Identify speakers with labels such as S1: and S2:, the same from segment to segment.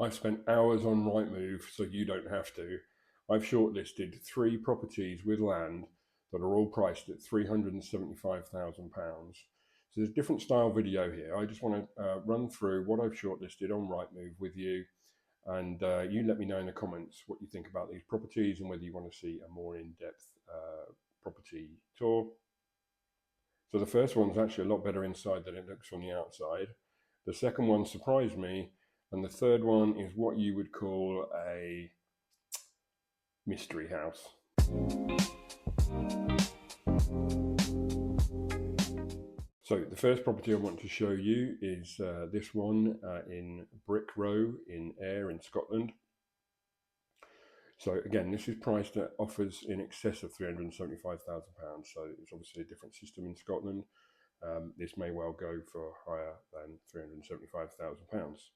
S1: I've spent hours on Rightmove, so you don't have to. I've shortlisted 3 properties with land that are all priced at £375,000. So there's a different style video here. I just want to run through what I've shortlisted on Rightmove with you, and you let me know in the comments what you think about these properties and whether you want to see a more in-depth property tour. So the first one's actually a lot better inside than it looks from the outside. The second one surprised me, and the third one is what you would call a mystery house. So the first property I want to show you is this one in Brick Row in Ayr in Scotland. So again, this is priced at offers in excess of £375,000. So it's obviously a different system in Scotland. This may well go for higher than £375,000.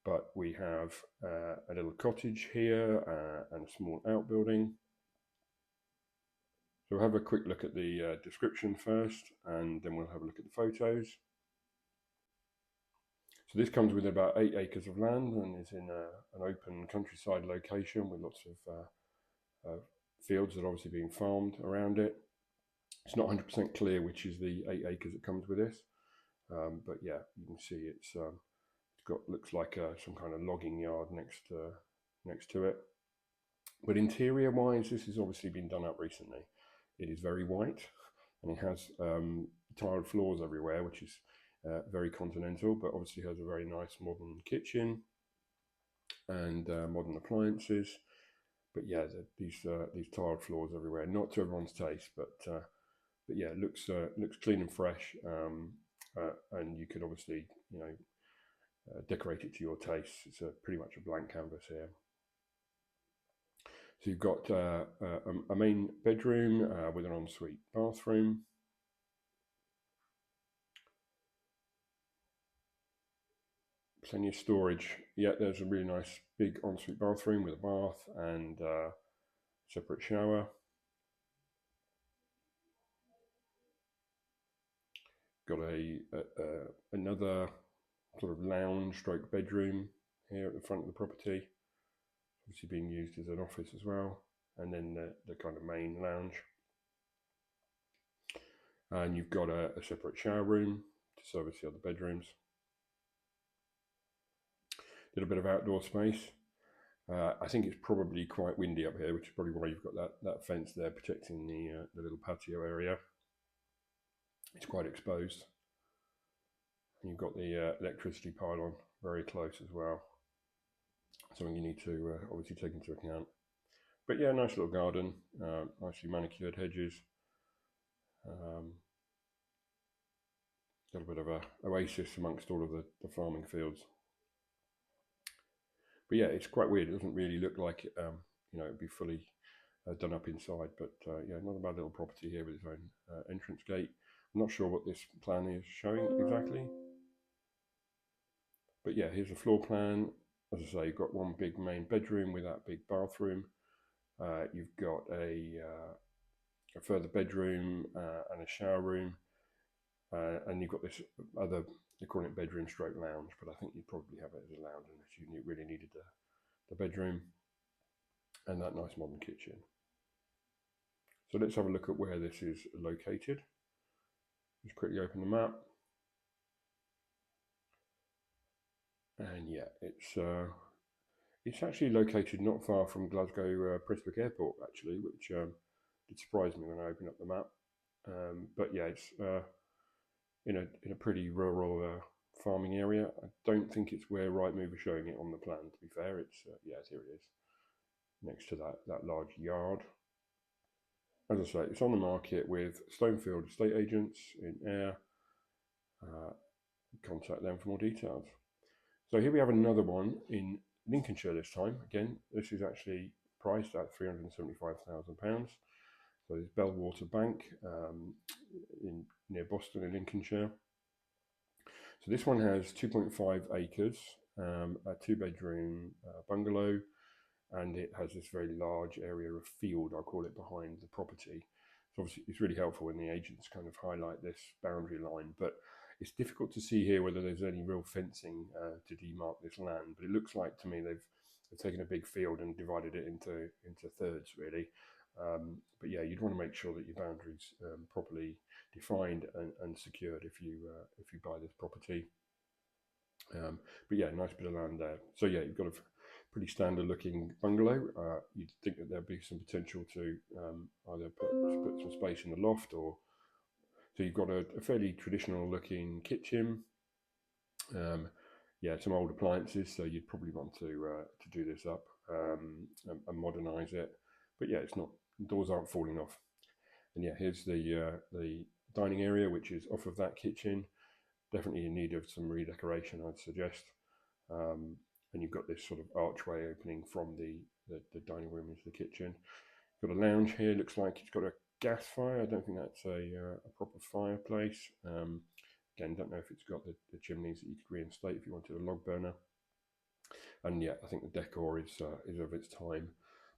S1: But we have a little cottage here and a small outbuilding. So we'll have a quick look at the description first, and then we'll have a look at the photos. So this comes with about 8 acres of land and is in an open countryside location with lots of fields that are obviously being farmed around it. It's not 100% clear which is the 8 acres that comes with this, but yeah, you can see it's got looks like some kind of logging yard next to it. But interior wise, this has obviously been done up recently. It is very white and it has tiled floors everywhere, which is very continental, but obviously has a very nice modern kitchen and modern appliances. But yeah, these tiled floors everywhere, not to everyone's taste, but yeah, it looks clean and fresh, and you could obviously decorate it to your taste. It's pretty much a blank canvas here. So you've got a main bedroom with an ensuite bathroom. Plenty of storage. Yeah, there's a really nice big ensuite bathroom with a bath and separate shower. Got another sort of lounge stroke bedroom here at the front of the property, obviously being used as an office as well, and then the kind of main lounge. And you've got a separate shower room to service the other bedrooms. Little bit of outdoor space. I think it's probably quite windy up here, which is probably why you've got that fence there protecting the little patio area. It's quite exposed. And you've got the electricity pylon very close as well. Something you need to obviously take into account. But yeah, nice little garden, nicely manicured hedges. Got a bit of a oasis amongst all of the farming fields. But yeah, it's quite weird. It doesn't really look like it, it'd be fully done up inside. But yeah, not a bad little property here with its own entrance gate. I'm not sure what this plan is showing exactly. But yeah, here's a floor plan. As I say, you've got one big main bedroom with that big bathroom. You've got a further bedroom and a shower room. And you've got this other, they call it bedroom stroke lounge, but I think you'd probably have it as a lounge unless you really needed the bedroom and that nice modern kitchen. So let's have a look at where this is located. Just quickly open the map. And yeah, it's actually located not far from Glasgow Prestwick Airport, actually, which did surprise me when I opened up the map. But yeah, it's in a pretty rural farming area. I don't think it's where Rightmove is showing it on the plan, to be fair. It's yeah, here it is, next to that large yard. As I say, it's on the market with Stonefield estate agents in Ayr. Contact them for more details. So here we have another one in Lincolnshire this time. Again, this is actually priced at £375,000. So it's Bellwater Bank near Boston in Lincolnshire. So this one has 2.5 acres, a 2-bedroom bungalow, and it has this very large area of field, I'll call it, behind the property. So obviously it's really helpful when the agents kind of highlight this boundary line, but It's difficult to see here whether there's any real fencing to demark this land, but it looks like to me they've taken a big field and divided it into thirds really. But yeah, you'd want to make sure that your boundaries properly defined and secured if you buy this property. But yeah, nice bit of land there. So yeah, you've got a pretty standard looking bungalow. You'd think that there'd be some potential to either put some space in the loft, or so you've got a fairly traditional looking kitchen. Yeah, some old appliances, so you'd probably want to do this up and modernise it. But yeah, it's not, doors aren't falling off. And yeah, here's the dining area, which is off of that kitchen. Definitely in need of some redecoration, I'd suggest. And you've got this sort of archway opening from the dining room into the kitchen. Got a lounge here. Looks like it's got a gas fire. I don't think that's a proper fireplace. Again, don't know if it's got the chimneys that you could reinstate if you wanted a log burner. And yeah, I think the decor is of its time.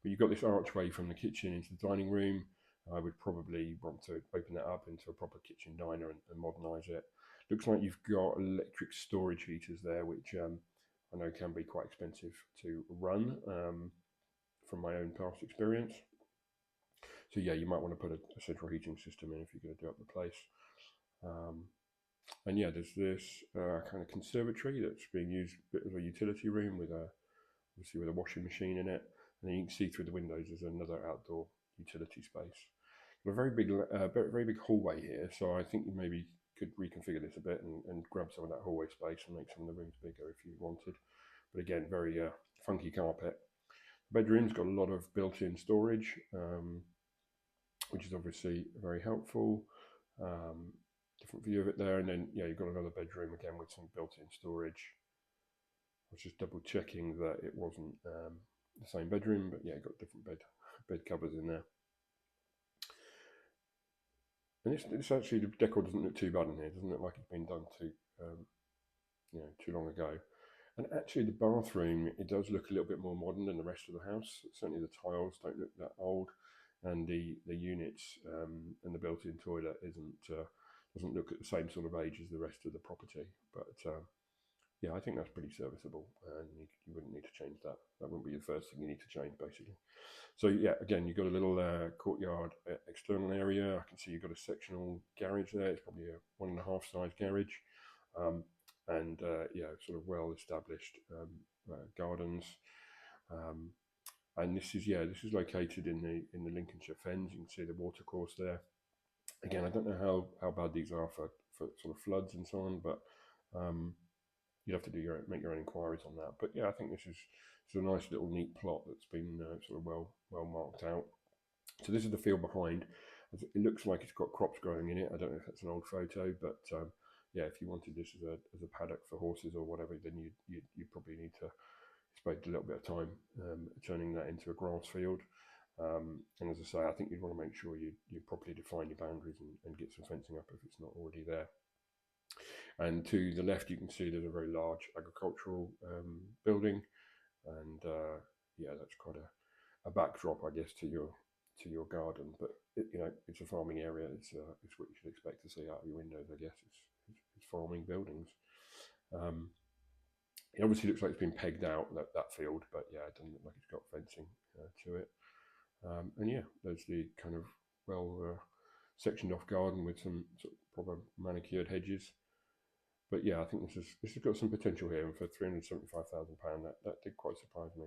S1: But you've got this archway from the kitchen into the dining room. I would probably want to open that up into a proper kitchen diner and modernise it. Looks like you've got electric storage heaters there, which I know can be quite expensive to run from my own past experience. So yeah, you might want to put a central heating system in if you're going to do up the place. And yeah, there's this kind of conservatory that's being used a bit as a utility room with obviously with a washing machine in it. And then you can see through the windows there's another outdoor utility space. Got a very big hallway here, so I think you maybe could reconfigure this a bit and grab some of that hallway space and make some of the rooms bigger if you wanted. But again, very funky carpet. Bedroom's got a lot of built-in storage, which is obviously very helpful. Different view of it there, and then yeah, you've got another bedroom again with some built-in storage. I was just double checking that it wasn't the same bedroom, but yeah, got different bed covers in there. And this actually, the decor doesn't look too bad in here. It doesn't look like it's been done too long ago. And actually, the bathroom, it does look a little bit more modern than the rest of the house. Certainly, the tiles don't look that old, and the units and the built-in toilet doesn't look at the same sort of age as the rest of the property. But yeah, I think that's pretty serviceable, and you wouldn't need to change that. That wouldn't be the first thing you need to change, basically. So yeah, again, you've got a little courtyard external area. I can see you've got a sectional garage there. It's probably a 1.5 size garage. And yeah, sort of well established gardens. And this is located in the Lincolnshire Fens. You can see the watercourse there. Again, I don't know how bad these are for sort of floods and so on, but you'd have to make your own inquiries on that. But yeah, I think this is a nice little neat plot that's been sort of well marked out. So this is the field behind. It looks like it's got crops growing in it. I don't know if that's an old photo, but yeah, if you wanted this as a paddock for horses or whatever, then you probably need to spend a little bit of time turning that into a grass field. And as I say, I think you'd want to make sure you properly define your boundaries and get some fencing up if it's not already there. And to the left, you can see there's a very large agricultural building, and yeah, that's quite a backdrop, I guess, to your garden. But it's a farming area. It's what you should expect to see out of your windows, I guess. It's farming buildings. It obviously looks like it's been pegged out, that field, but yeah, it doesn't look like it's got fencing to it. And yeah, there's the kind of well sectioned off garden with some sort of proper manicured hedges. But yeah, I think this has got some potential here, and for £375,000, that did quite surprise me.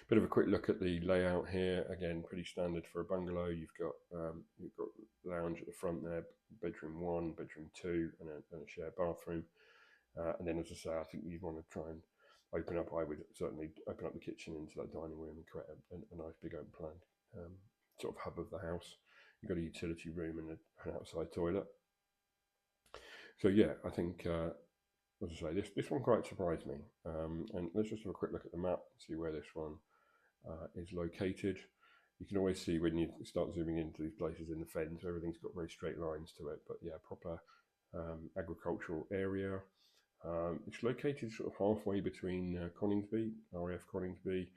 S1: Bit of a quick look at the layout here. Again, pretty standard for a bungalow. You've got lounge at the front there, bedroom 1, bedroom 2, and a shared bathroom. And then, as I say, I think you'd want to try and open up. I would certainly open up the kitchen into that dining room and create a nice big open plan sort of hub of the house. You've got a utility room and an outside toilet. So yeah, I think, as I say, this one quite surprised me. And let's just have a quick look at the map, see where this one is located. You can always see when you start zooming into these places in the fens, everything's got very straight lines to it. But yeah, proper agricultural area. It's located sort of halfway between Coningsby, RAF Coningsby,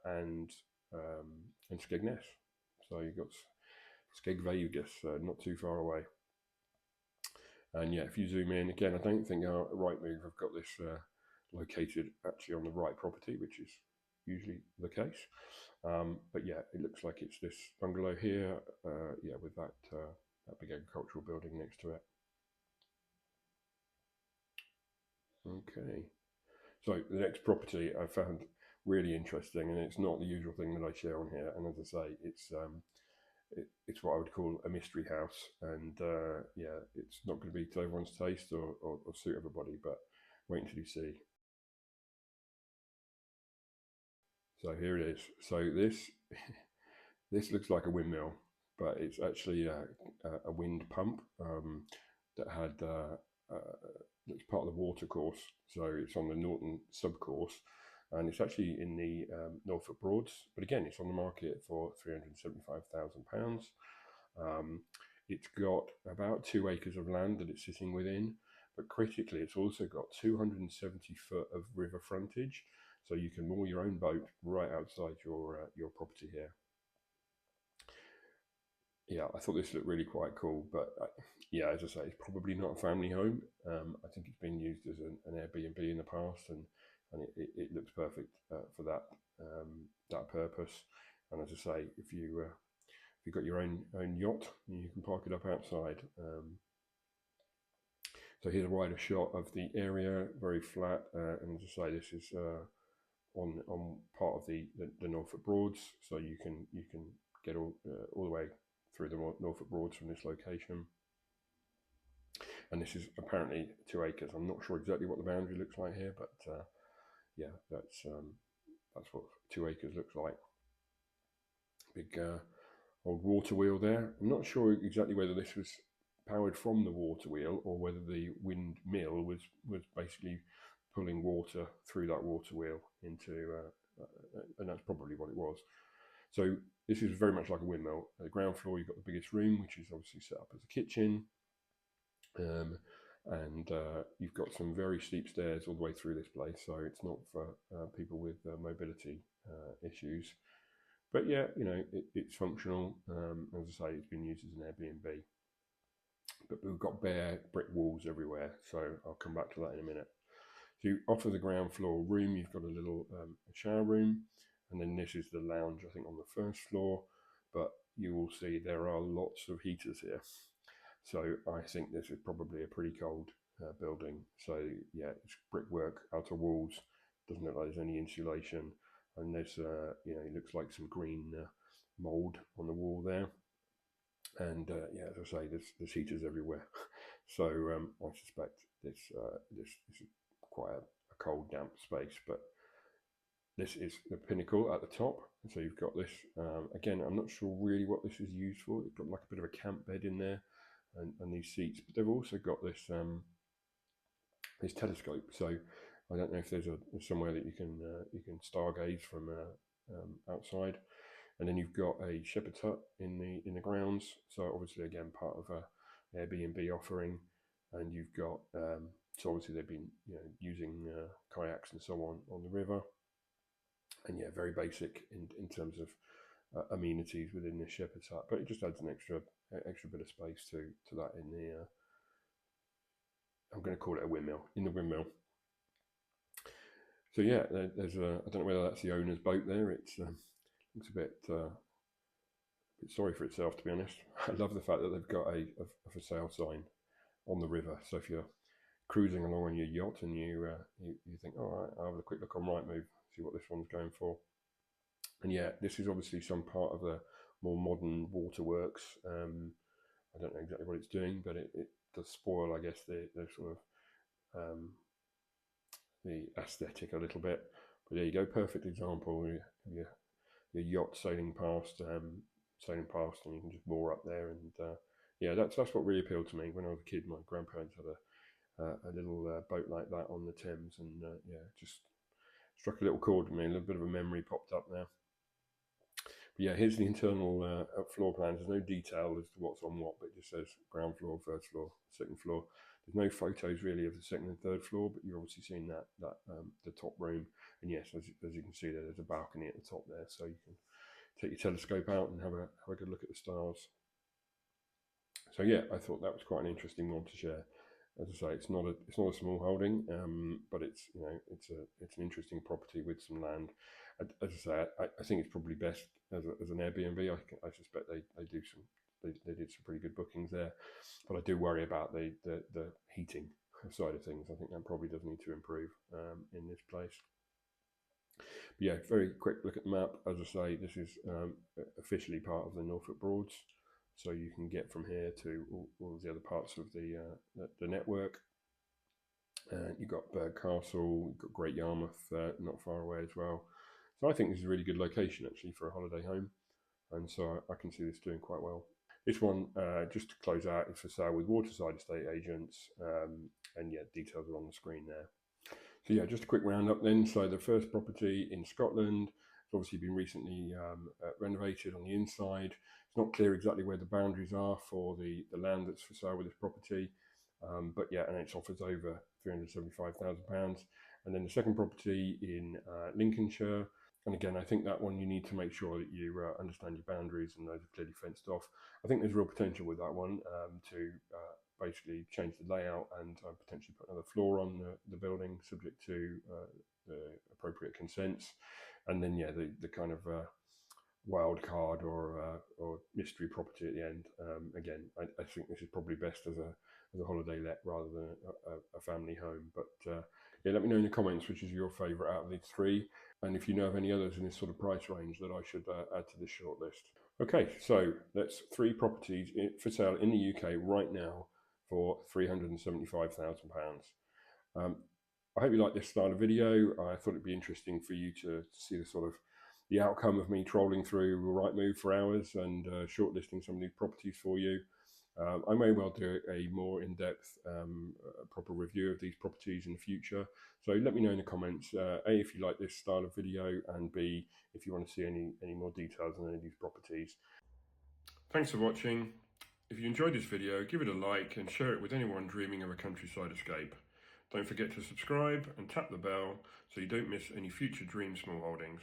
S1: and Skegness. So you've got Skegvegas, not too far away. And yeah, if you zoom in again, I don't think our Rightmove have got this located actually on the right property, which is usually the case. But yeah, it looks like it's this bungalow here, yeah, with that big agricultural building next to it. Okay, so the next property I found really interesting, and it's not the usual thing that I share on here. And as I say, it's what I would call a mystery house, and yeah, it's not going to be to everyone's taste or suit everybody, but wait until you see. So here it is. So this this looks like a windmill, but it's actually a wind pump that had that's part of the water course. So it's on the Norton subcourse, and it's actually in the Norfolk Broads. But again, it's on the market for £375,000. It's got about 2 acres of land that it's sitting within, but critically, it's also got 270 foot of river frontage, so you can moor your own boat right outside your property here. Yeah, I thought this looked really quite cool, but yeah, as I say, it's probably not a family home. I think it's been used as an Airbnb in the past, and it looks perfect for that purpose. And as I say, if you've got your own yacht, you can park it up outside. So here's a wider shot of the area, very flat, and as I say, this is on part of the Norfolk Broads, so you can get all the way through the Norfolk Broads from this location. And this is apparently 2 acres. I'm not sure exactly what the boundary looks like here, but yeah, that's what 2 acres looks like. Big old water wheel there. I'm not sure exactly whether this was powered from the water wheel or whether the windmill was basically pulling water through that water wheel into, and that's probably what it was. So this is very much like a windmill. At the ground floor, you've got the biggest room, which is obviously set up as a kitchen. And you've got some very steep stairs all the way through this place, so it's not for people with mobility issues. But yeah, you know, it's functional. As I say, it's been used as an Airbnb. But we've got bare brick walls everywhere, so I'll come back to that in a minute. So off of the ground floor room, you've got a little shower room, and then this is the lounge, I think, on the first floor. But you will see there are lots of heaters here. So I think this is probably a pretty cold building. So yeah, it's brickwork, outer walls, doesn't look like there's any insulation, and there's you know, it looks like some green mold on the wall there. And yeah, as I say, there's heaters everywhere. So I suspect this is quite a cold, damp space. But this is the pinnacle at the top. So you've got this. Again, I'm not sure really what this is used for. It's got like a bit of a camp bed in there, and these seats. But they've also got this this telescope. So I don't know if there's somewhere that you can stargaze from outside. And then you've got a shepherd's hut in the grounds. So obviously, again, part of a Airbnb offering. And you've got so obviously they've been, you know, using kayaks and so on the river. And yeah, very basic in terms of amenities within the shepherd's hut, but it just adds an extra bit of space to that in the. I'm going to call it a windmill, in the windmill. So yeah, there's I don't know whether that's the owner's boat there. It's looks a bit sorry for itself, to be honest. I love the fact that they've got a for sale sign on the river. So if you're cruising along on your yacht and you think, all right, I'll have a quick look on Rightmove, see what this one's going for. And yeah, this is obviously some part of the more modern waterworks. I don't know exactly what it's doing, but it does spoil, I guess, the sort of the aesthetic a little bit. But there you go, perfect example. Your yacht sailing past, and you can just moor up there. And yeah, that's what really appealed to me. When I was a kid, my grandparents had a little boat like that on the Thames, and yeah, just struck a little chord with me. A little bit of a memory popped up there. But yeah, here's the internal floor plans. There's no detail as to what's on what, but it just says ground floor, first floor, second floor. There's no photos really of the second and third floor, but you're obviously seeing that the top room. And yes, as you can see, there's a balcony at the top there, so you can take your telescope out and have a good look at the stars. So yeah, I thought that was quite an interesting one to share. as I say, it's not a small holding, but it's it's an interesting property with some land. As I say, I think it's probably best as an Airbnb. I suspect they do some they did some pretty good bookings there, but I do worry about the heating side of things. I think that probably does need to improve in this place. But yeah, very quick look at the map. As I say, this is officially part of the Norfolk Broads, so you can get from here to all the other parts of the network. You've got Bird Castle, you've got Great Yarmouth not far away as well. So I think this is a really good location actually for a holiday home, and so I can see this doing quite well. This one, just to close out, is for sale with Waterside Estate Agents, and yeah, details are on the screen there. So yeah, just a quick roundup then. So the first property in Scotland has obviously been recently renovated on the inside. It's not clear exactly where the boundaries are for the land that's for sale with this property, but yeah, and it offers over £375,000. And then the second property in Lincolnshire. And again, I think that one you need to make sure that you understand your boundaries and those are clearly fenced off. I think there's real potential with that one to basically change the layout and potentially put another floor on the building, subject to the appropriate consents. And then yeah, the kind of wild card or mystery property at the end. Again, I think this is probably best as a holiday let rather than a family home. But yeah, let me know in the comments which is your favourite out of these three, and if you know of any others in this sort of price range that I should add to this shortlist. Okay, so that's three properties for sale in the UK right now for £375,000. I hope you like this style of video. I thought it'd be interesting for you to see the outcome of me trolling through Rightmove for hours and shortlisting some of these properties for you. I may well do a more in-depth, proper review of these properties in the future. So let me know in the comments, A, if you like this style of video, and B, if you want to see any more details on any of these properties. Thanks for watching. If you enjoyed this video, give it a like and share it with anyone dreaming of a countryside escape. Don't forget to subscribe and tap the bell so you don't miss any future dream smallholdings.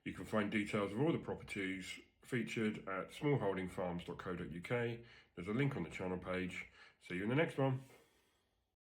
S1: You can find details of all the properties featured at smallholdingfarms.co.uk. There's a link on the channel page. See you in the next one.